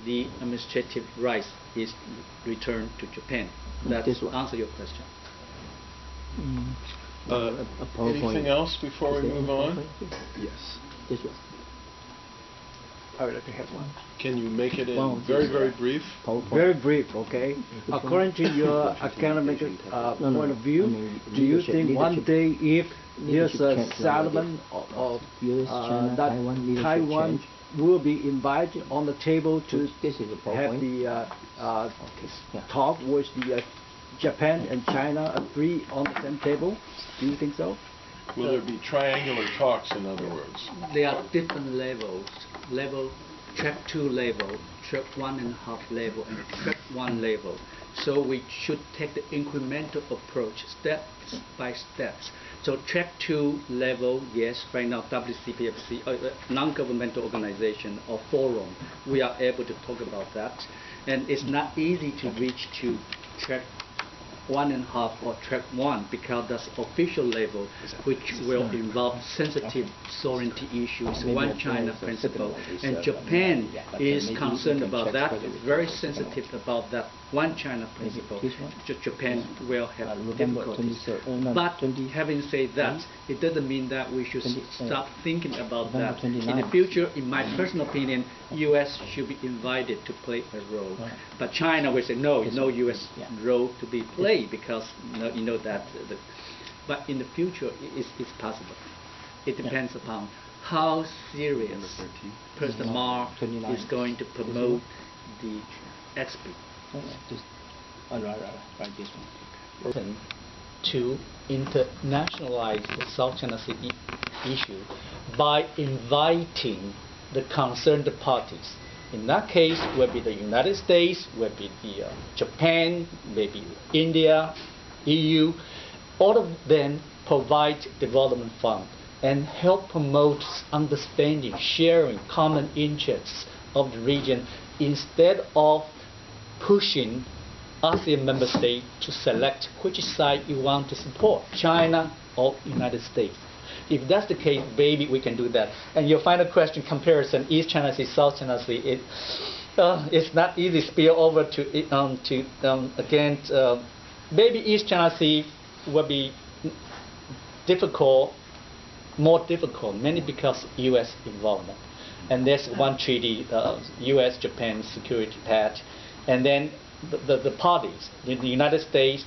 the administrative rights is returned to Japan. That answer your question. Anything else before we move on? Yes. This one. I would like to have one. Can you make it in very, very brief? Very brief, okay. According to your academic point of view, do you think one day if there's a settlement of that Taiwan will be invited on the table to have the talk with the Japan and China agree on the same table? Do you think so? Will there be triangular talks, in other words? There are different levels. Track 2 level, track 1.5 level, and track 1 level. So we should take the incremental approach, steps by steps. So track 2 level, yes, right now WCPFC, non-governmental organization or forum, we are able to talk about that. And it's not easy to reach to track 1.5 or track 1 because that's official level, which will involve sensitive sovereignty issues, one China principle, and Japan is concerned about that, very sensitive about that one China principle. Japan will have difficulties. But having said that, it doesn't mean that we should stop thinking about that. In the future, in my personal opinion, U.S. should be invited to play a role. But China will say, no U.S. role to be played because you know that. But in the future, it's possible. It depends upon how serious President Ma is going to promote the expert. To internationalize the South China Sea issue by inviting the concerned parties. In that case, will be the United States, will be the Japan, maybe India, EU. All of them provide development fund and help promote understanding, sharing common interests of the region instead of pushing ASEAN member states to select which side you want to support, China or United States. If that's the case, maybe we can do that. And your final question, comparison, East China Sea, South China Sea, it's not easy to spill over to maybe East China Sea will be more difficult, mainly because U.S. involvement. And there's one treaty, U.S.-Japan Security Pact, and then the parties, the United States,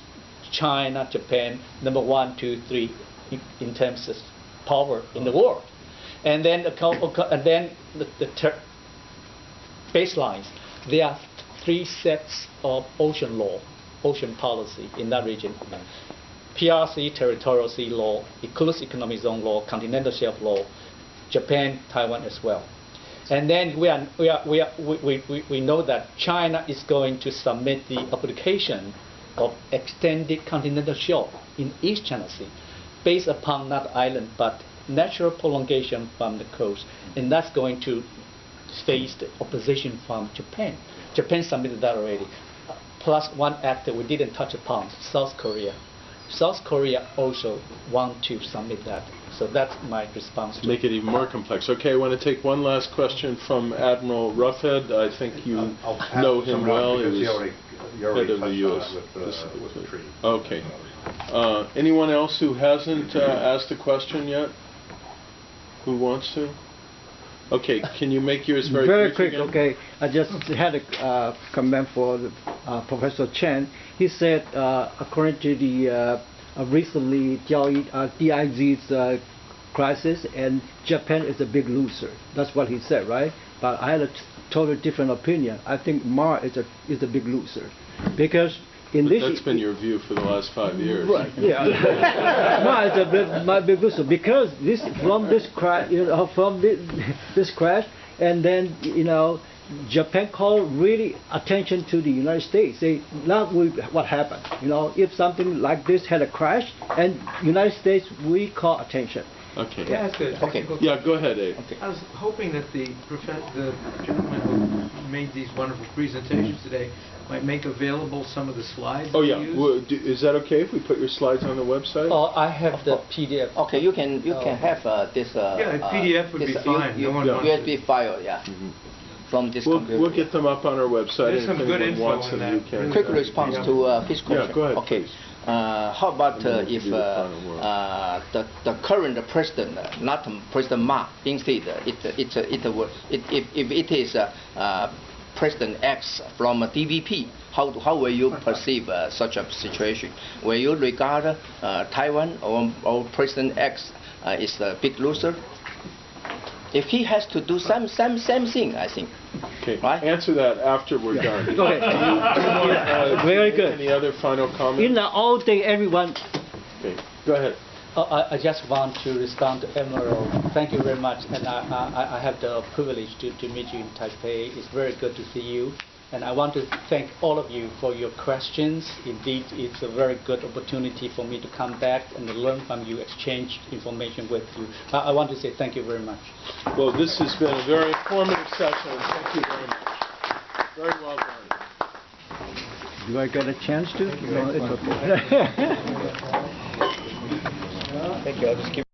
China, Japan, number 1, 2, 3 in terms of power in the world. And then the baselines, there are 3 sets of ocean law, ocean policy in that region. PRC, territorial sea law, exclusive economic zone law, continental shelf law, Japan, Taiwan as well. And then we know that China is going to submit the application of extended continental shelf in East China Sea, based upon not island but natural prolongation from the coast, and that's going to face the opposition from Japan. Japan submitted that already. Plus one actor we didn't touch upon, South Korea. South Korea also want to submit that. So that's my response. To make it even more complex. Okay, I want to take one last question from Admiral Roughhead. I think you know him well. He was head of the U.S. with the treaty. Okay. Anyone else who hasn't asked a question yet? Who wants to? Okay, can you make yours very quick? Again? Okay, I just had a comment for the, Professor Chen. He said, according to the recently DIZ's crisis, and Japan is a big loser. That's what he said, right? But I had a totally different opinion. I think Ma is a big loser because. That's been your view for the last 5 years. Right. Yeah. No, it's my big loser because this crash, and then Japan called really attention to the United States. Say, now what happened? If something like this had a crash, and United States, we call attention. Okay. Yeah, yeah, go ahead, Abe. Okay. I was hoping that the gentleman who made these wonderful presentations today might make available some of the slides. Oh yeah. Well, is that okay if we put your slides on the website? Oh, I have the PDF. Okay, you can have this. Yeah, a PDF would be fine. USB file, yeah. from this We'll get them up on our website. There's some if good anyone info wants in them, that. you can. Quick response to his question. Yeah, go ahead, Okay. please. How about if do the final word. the current president, not President Ma, instead if it is President X from DVP, how will you perceive such a situation? Will you regard Taiwan or President X is the big loser? If he has to do same thing, I think. Okay. Right? Answer that after we're done. Okay. Very good. Any other final comments? In the all day, everyone. Okay. Go ahead. I just want to respond to Emerald. Thank you very much. And I have the privilege to meet you in Taipei. It's very good to see you. And I want to thank all of you for your questions. Indeed, it's a very good opportunity for me to come back and learn from you, exchange information with you. I want to say thank you very much. Well, this has been a very informative session. Thank you very much. Very well done. Do I get a chance to? No, it's okay. Thank you. I'll just keep